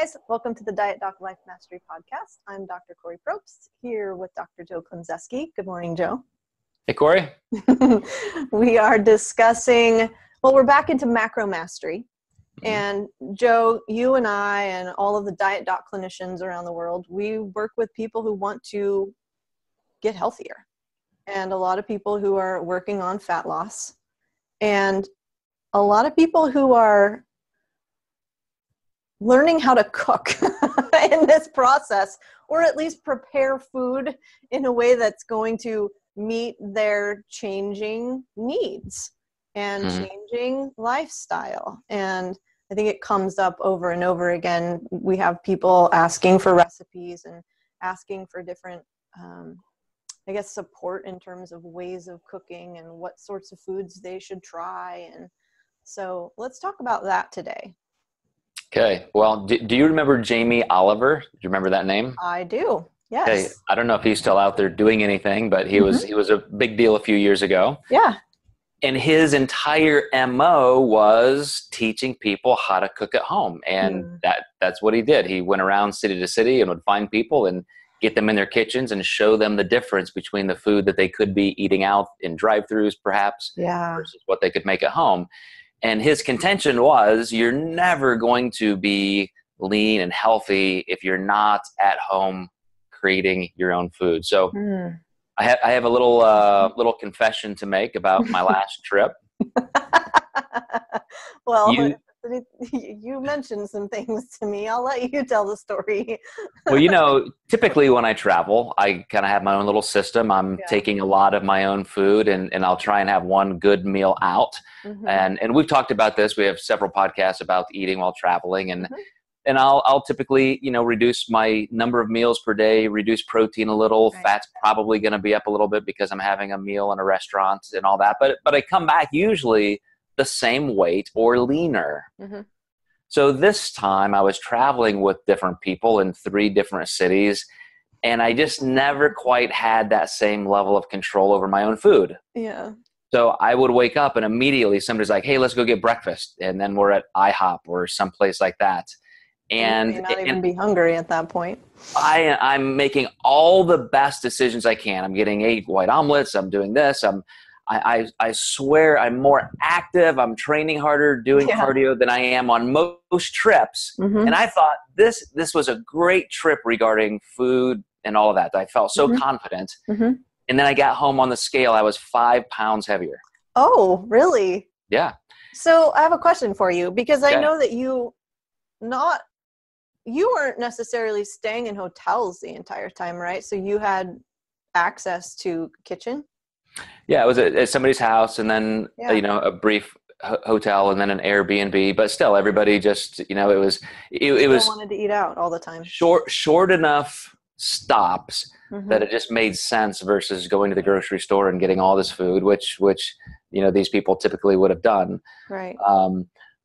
guys, welcome to the Diet Doc Life Mastery Podcast. I'm Dr. Kori Propst here with Dr. Joe Klemczewski. Good morning, Joe. Hey, Kori. We are discussing, we're back into macro mastery. And Joe, you and I and all of the Diet Doc clinicians around the world, we work with people who want to get healthier. And a lot of people who are working on fat loss. And a lot of people who are learning how to cook in this process, or at least prepare food in a way that's going to meet their changing needs and changing lifestyle. And I think it comes up over and over again. We have people asking for recipes and asking for different, support in terms of ways of cooking and what sorts of foods they should try. And so let's talk about that today. Okay. Well, do you remember Jamie Oliver? Do you remember that name? I do. Yes. Okay. I don't know if he's still out there doing anything, but he was a big deal a few years ago. Yeah. And his entire MO was teaching people how to cook at home. And that's what he did. He went around city to city and would find people and get them in their kitchens and show them the difference between the food that they could be eating out in drive-thrus perhaps versus what they could make at home. And his contention was, you're never going to be lean and healthy if you're not at home creating your own food. So I have a little confession to make about my last trip. Well, you mentioned some things to me. I'll let you tell the story. Well, typically when I travel, I kind of have my own little system. I'm taking a lot of my own food and I'll try and have one good meal out. And we've talked about this. We have several podcasts about eating while traveling and I'll typically, reduce my number of meals per day, reduce protein a little. Fat's probably going to be up a little bit because I'm having a meal in a restaurant and all that. But I come back usually the same weight or leaner. So this time I was traveling with different people in 3 different cities, and I just never quite had that same level of control over my own food. Yeah. So I would wake up and immediately somebody's like, hey, let's go get breakfast. And then we're at IHOP or someplace like that. And you may not even be hungry at that point. I'm making all the best decisions I can. I'm getting 8 white omelets. I'm doing this. I swear I'm more active. I'm training harder, doing cardio than I am on most trips. And I thought this was a great trip regarding food and all of that. I felt so confident. And then I got home on the scale. I was 5 pounds heavier. Oh, really? Yeah. So I have a question for you, because I know that you weren't necessarily staying in hotels the entire time, right? So you had access to kitchen? Yeah, it was at somebody's house, and then a brief hotel, and then an Airbnb. But still, everybody just it was wanted to eat out all the time. Short enough stops that it just made sense versus going to the grocery store and getting all this food, which these people typically would have done. Right.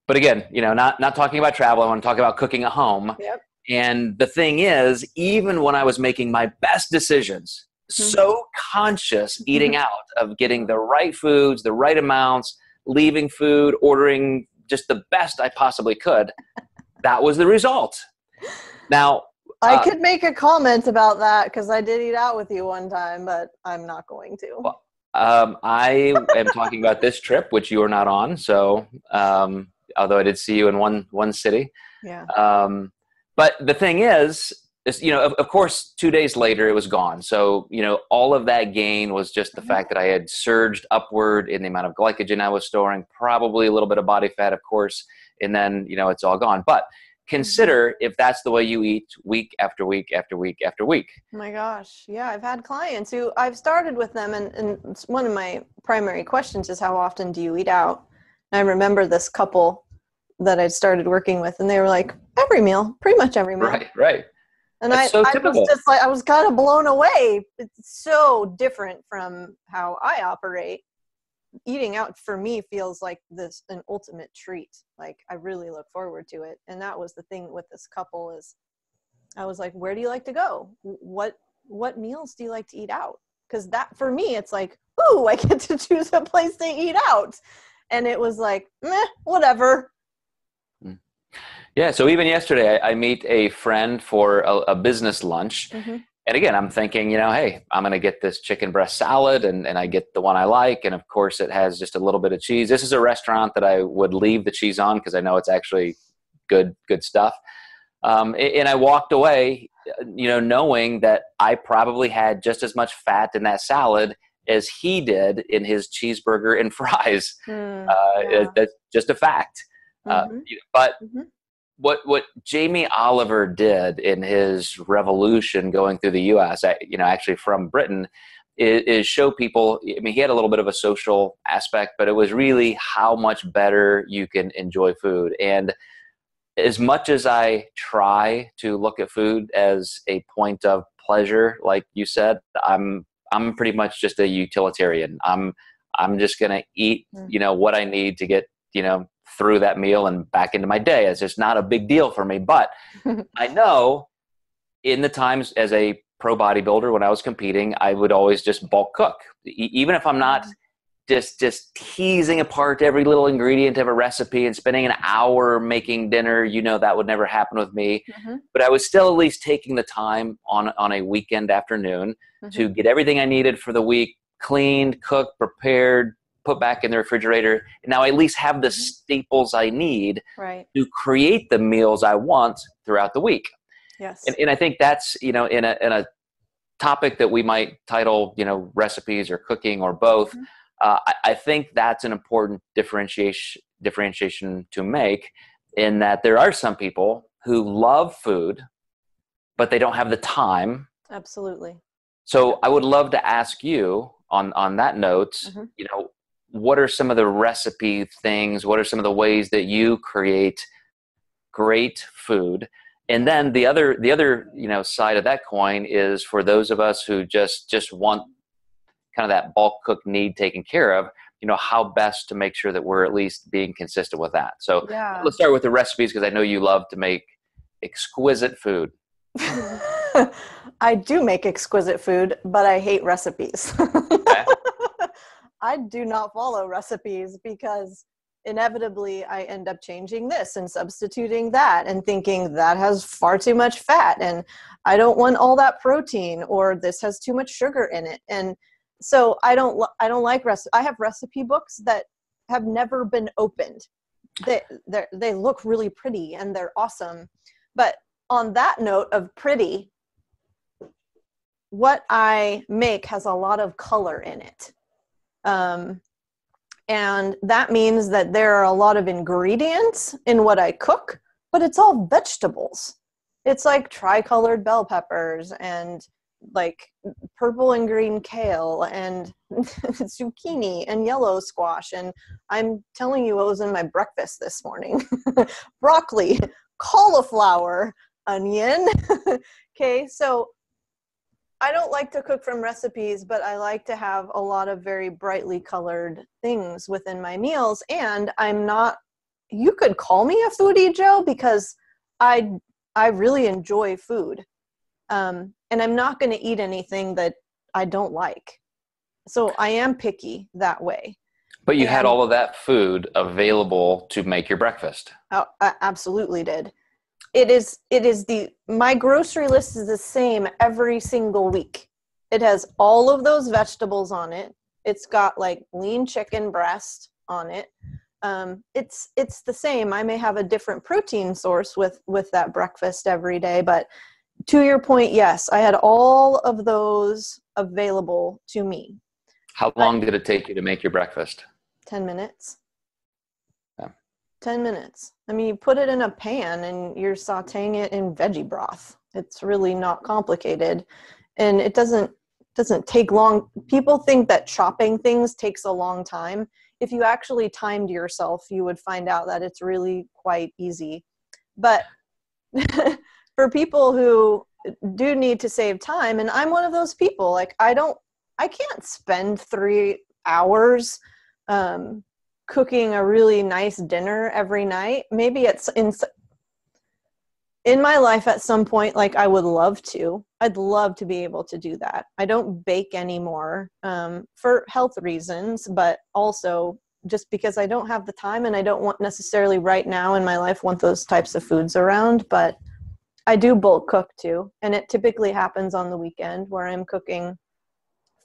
But again, not talking about travel. I want to talk about cooking at home. Yep. And the thing is, even when I was making my best decisions, so conscious eating out of getting the right foods, the right amounts, leaving food, ordering just the best I possibly could, that was the result. Now, I could make a comment about that because I did eat out with you one time, but I'm not going to. Well, I am talking about this trip, which you are not on. So, although I did see you in one city. Yeah. But the thing is, of course, 2 days later it was gone. So, all of that gain was just the fact that I had surged upward in the amount of glycogen I was storing, probably a little bit of body fat, of course, and then, it's all gone. But consider if that's the way you eat week after week after week after week. Oh my gosh. Yeah, I've had clients who I've started with them, and one of my primary questions is, how often do you eat out? And I remember this couple that I'd started working with, and they were like, every meal, pretty much every meal. Right. And I was just like, I was kind of blown away. It's so different from how I operate. Eating out for me feels like an ultimate treat. Like, I really look forward to it. And that was the thing with this couple is I was like, where do you like to go? What meals do you like to eat out? Because that, for me, it's like, ooh, I get to choose a place to eat out. And it was like, meh, whatever. Yeah. So even yesterday, I meet a friend for a business lunch. And again, I'm thinking, hey, I'm going to get this chicken breast salad and I get the one I like. And of course, it has just a little bit of cheese. This is a restaurant that I would leave the cheese on because I know it's actually good stuff. And I walked away, knowing that I probably had just as much fat in that salad as he did in his cheeseburger and fries. That's just a fact. But what Jamie Oliver did in his revolution going through the U.S., actually from Britain, is show people. I mean, he had a little bit of a social aspect, but it was really how much better you can enjoy food. And as much as I try to look at food as a point of pleasure, like you said, I'm pretty much just a utilitarian. I'm just gonna eat, what I need to get, through that meal and back into my day. It's just not a big deal for me. But I know in the times as a pro bodybuilder, when I was competing, I would always just bulk cook. Even if I'm not just teasing apart every little ingredient of a recipe and spending an hour making dinner, that would never happen with me. But I was still at least taking the time on a weekend afternoon to get everything I needed for the week cleaned, cooked, prepared, put back in the refrigerator. And now I at least have the staples I need to create the meals I want throughout the week. Yes. And I think that's, in a topic that we might title, recipes or cooking or both. I think that's an important differentiation to make, in that there are some people who love food, but they don't have the time. Absolutely. So I would love to ask you on that note, what are some of the recipe things? What are some of the ways that you create great food? And then the other side of that coin is for those of us who just want kind of that bulk cook need taken care of, how best to make sure that we're at least being consistent with that. So let's start with the recipes, because I know you love to make exquisite food. I do make exquisite food, but I hate recipes. Okay. I do not follow recipes because inevitably I end up changing this and substituting that and thinking that has far too much fat and I don't want all that protein, or this has too much sugar in it. And so I don't like recipes. I have recipe books that have never been opened. They look really pretty and they're awesome. But on that note of pretty, what I make has a lot of color in it. And that means that there are a lot of ingredients in what I cook, but it's all vegetables. It's like tricolored bell peppers and like purple and green kale and zucchini and yellow squash. And I'm telling you what was in my breakfast this morning. Broccoli, cauliflower, onion. Okay, so I don't like to cook from recipes, but I like to have a lot of very brightly colored things within my meals. And you could call me a foodie, Joe, because I really enjoy food. And I'm not going to eat anything that I don't like. So I am picky that way. But you had all of that food available to make your breakfast. Oh, I absolutely did. My grocery list is the same every single week. It has all of those vegetables on it. It's got like lean chicken breast on it. It's the same. I may have a different protein source with that breakfast every day, but to your point, yes, I had all of those available to me. How long did it take you to make your breakfast? 10 minutes. Yeah. 10 minutes. I mean, you put it in a pan and you're sauteing it in veggie broth. It's really not complicated. And it doesn't take long. People think that chopping things takes a long time. If you actually timed yourself, you would find out that it's really quite easy. But for people who do need to save time, and I'm one of those people, like I can't spend 3 hours cooking a really nice dinner every night. Maybe it's in my life at some point, like I would love to. I'd love to be able to do that. I don't bake anymore for health reasons, but also just because I don't have the time and I don't want necessarily right now in my life want those types of foods around, but I do bulk cook too. And it typically happens on the weekend where I'm cooking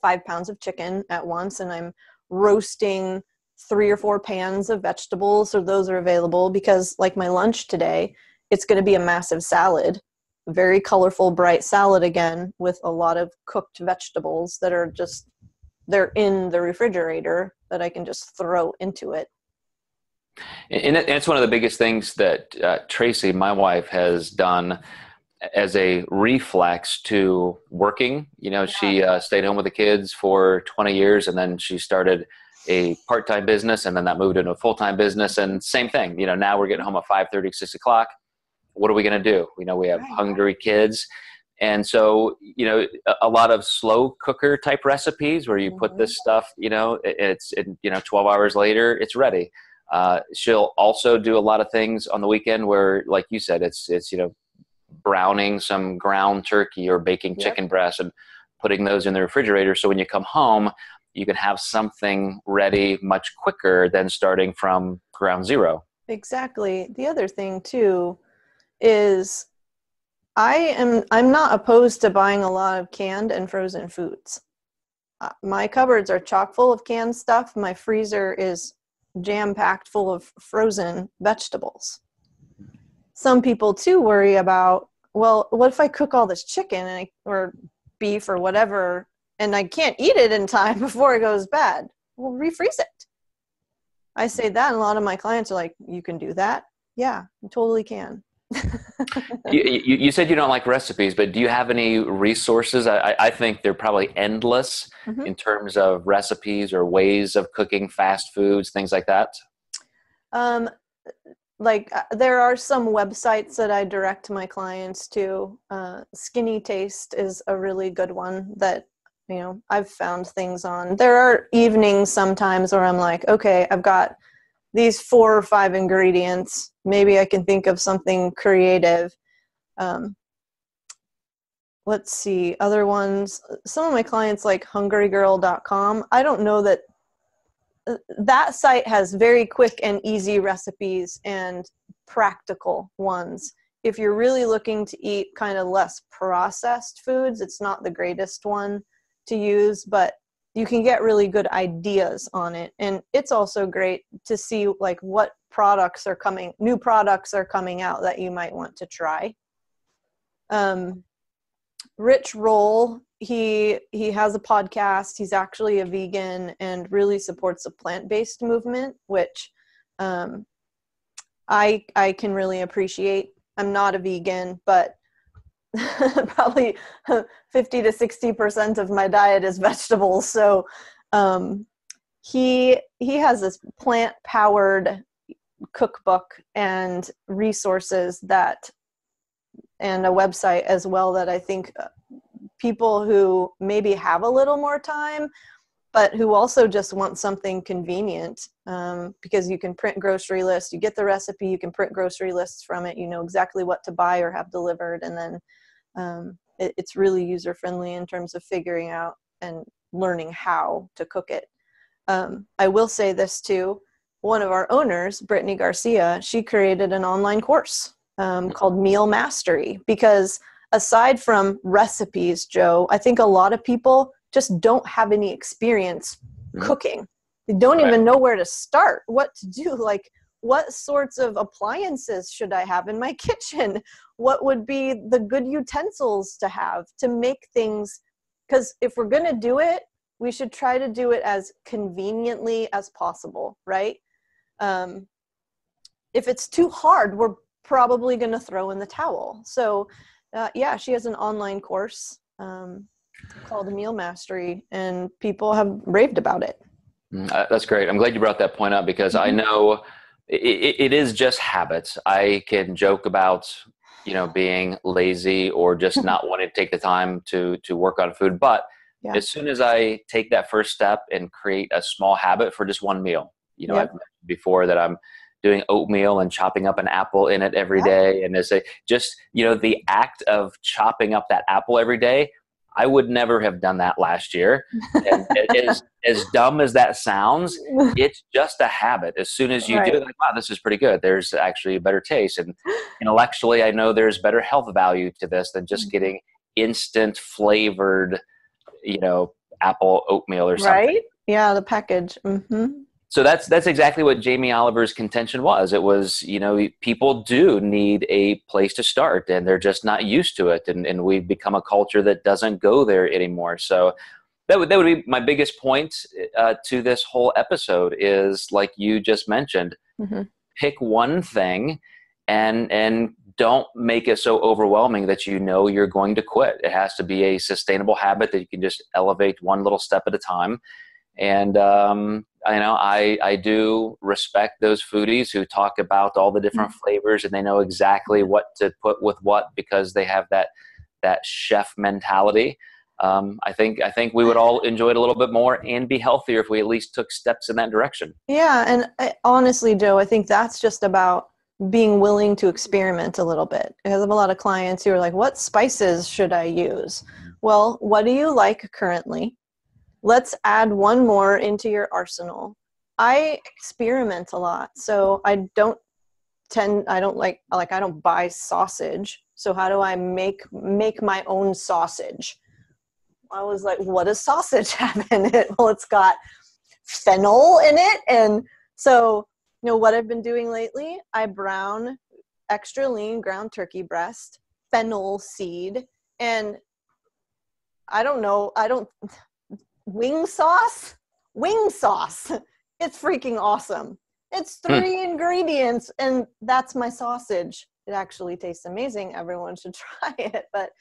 5 pounds of chicken at once and I'm roasting 3 or 4 pans of vegetables. So those are available because like my lunch today, it's going to be a massive salad, very colorful, bright salad again with a lot of cooked vegetables that are just, they're in the refrigerator that I can just throw into it. And it's one of the biggest things that Tracy, my wife, has done as a reflex to working. You know, she stayed home with the kids for 20 years and then she started a part-time business and then that moved into a full-time business, and same thing. You know, now we're getting home at 5:30, 6 o'clock. What are we going to do? You know, we have hungry kids. And so, you know, a lot of slow cooker type recipes where you put this stuff, you know, it's 12 hours later, it's ready. She'll also do a lot of things on the weekend where, like you said, it's, you know, browning some ground turkey or baking chicken breast and putting those in the refrigerator. So when you come home, you can have something ready much quicker than starting from ground zero. Exactly. The other thing too is I'm not opposed to buying a lot of canned and frozen foods. My cupboards are chock full of canned stuff. My freezer is jam-packed full of frozen vegetables. Some people too worry about, well, what if I cook all this chicken or beef or whatever, and I can't eat it in time before it goes bad? Well, refreeze it. I say that, and a lot of my clients are like, you can do that? Yeah, you totally can. You said you don't like recipes, but do you have any resources? I think they're probably endless in terms of recipes or ways of cooking fast foods, things like that. There are some websites that I direct my clients to. Skinny Taste is a really good one that, you know, I've found things on. There are evenings sometimes where I'm like, okay, I've got these 4 or 5 ingredients. Maybe I can think of something creative. Let's see, other ones. Some of my clients like hungrygirl.com. I don't know that that site has very quick and easy recipes and practical ones. If you're really looking to eat kind of less processed foods, it's not the greatest one to use, but you can get really good ideas on it. And it's also great to see like what new products are coming out that you might want to try. Rich Roll, he has a podcast. He's actually a vegan and really supports a plant-based movement, which I can really appreciate. I'm not a vegan, but probably 50 to 60% of my diet is vegetables. So he has this plant-powered cookbook and resources and a website as well that I think people who maybe have a little more time, but who also just want something convenient, because you can print grocery lists, you get the recipe, you can print grocery lists from it, you know exactly what to buy or have delivered, and then it's really user-friendly in terms of figuring out and learning how to cook it. I will say this too, one of our owners, Brittney Garcia, she created an online course called Meal Mastery, because aside from recipes, Joe, I think a lot of people just don't have any experience cooking. They don't even know where to start, what to do. Like, what sorts of appliances should I have in my kitchen? What would be the good utensils to have to make things? Because if we're going to do it, we should try to do it as conveniently as possible, right? If it's too hard, we're probably going to throw in the towel. So yeah, she has an online course called Meal Mastery, and people have raved about it. That's great. I'm glad you brought that point up, because I know it is just habits. I can joke about, you know, being lazy or just not wanting to take the time to work on food. But as soon as I take that first step and create a small habit for just one meal, you know, I've mentioned before that I'm doing oatmeal and chopping up an apple in it every day. And it's just, you know, the act of chopping up that apple every day, I would never have done that last year. And as dumb as that sounds, it's just a habit. As soon as you do it, like, wow, this is pretty good. There's actually a better taste. And intellectually, I know there's better health value to this than just getting instant flavored, apple oatmeal or something. Right? Yeah, the package. Mm-hmm. So that's exactly what Jamie Oliver's contention was. It was, people do need a place to start, and they're just not used to it. And we've become a culture that doesn't go there anymore. So that would be my biggest point to this whole episode is, like you just mentioned, pick one thing and don't make it so overwhelming that you're going to quit. It has to be a sustainable habit that you can just elevate one little step at a time. And I do respect those foodies who talk about all the different flavors, and they know exactly what to put with what because they have that chef mentality. I think we would all enjoy it a little bit more and be healthier if we at least took steps in that direction. Yeah, and honestly, Joe, I think that's just about being willing to experiment a little bit. Because I have a lot of clients who are like, what spices should I use? Well, what do you like currently? Let's add one more into your arsenal. I experiment a lot. So I don't buy sausage. So how do I make my own sausage? I was like, what does sausage have in it? Well, it's got fennel in it. And so, what I've been doing lately, I brown extra lean ground turkey breast, fennel seed, and wing sauce. It's freaking awesome. It's 3 ingredients, and that's my sausage. It actually tastes amazing. Everyone should try it. But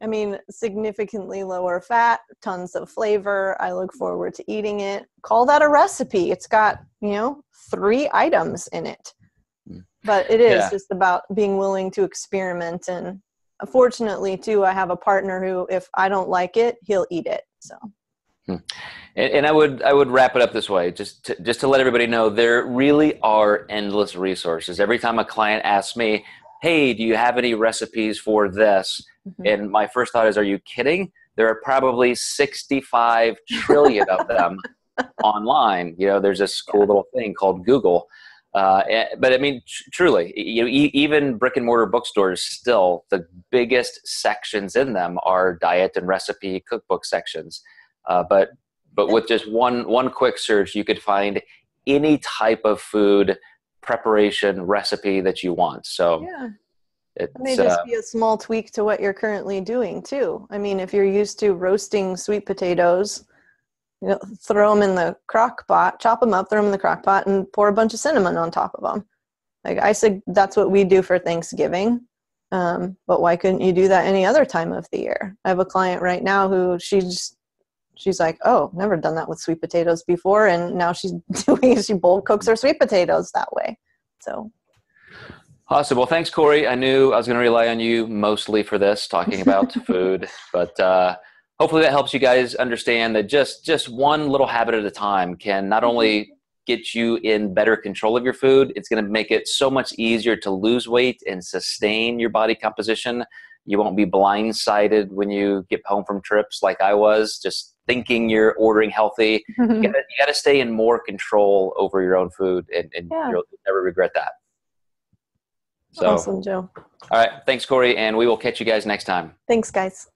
I mean, significantly lower fat, tons of flavor. I look forward to eating it. Call that a recipe. It's got, 3 items in it. But it is just about being willing to experiment. And fortunately, too, I have a partner who, if I don't like it, he'll eat it. So. And I would wrap it up this way, just to let everybody know, there really are endless resources. Every time a client asks me, hey, do you have any recipes for this? And my first thought is, are you kidding? There are probably 65 trillion of them online. There's this cool little thing called Google. But I mean, truly, even brick and mortar bookstores, still the biggest sections in them are diet and recipe cookbook sections. But with just one quick search, you could find any type of food preparation recipe that you want. So it may just be a small tweak to what you're currently doing too. I mean, if you're used to roasting sweet potatoes, throw them in the crock pot, chop them up, throw them in the crock pot, and pour a bunch of cinnamon on top of them. Like I said, that's what we do for Thanksgiving. But why couldn't you do that any other time of the year? I have a client right now who she's like, oh, never done that with sweet potatoes before. And now she bulk cooks her sweet potatoes that way. So. Awesome. Well, thanks, Kori. I knew I was going to rely on you mostly for this, talking about food, but hopefully that helps you guys understand that just one little habit at a time can not only get you in better control of your food, it's going to make it so much easier to lose weight and sustain your body composition. You won't be blindsided when you get home from trips like I was, just thinking you're ordering healthy. You got to stay in more control over your own food, and you'll never regret that. So, awesome, Joe. All right. Thanks, Kori, and we will catch you guys next time. Thanks, guys.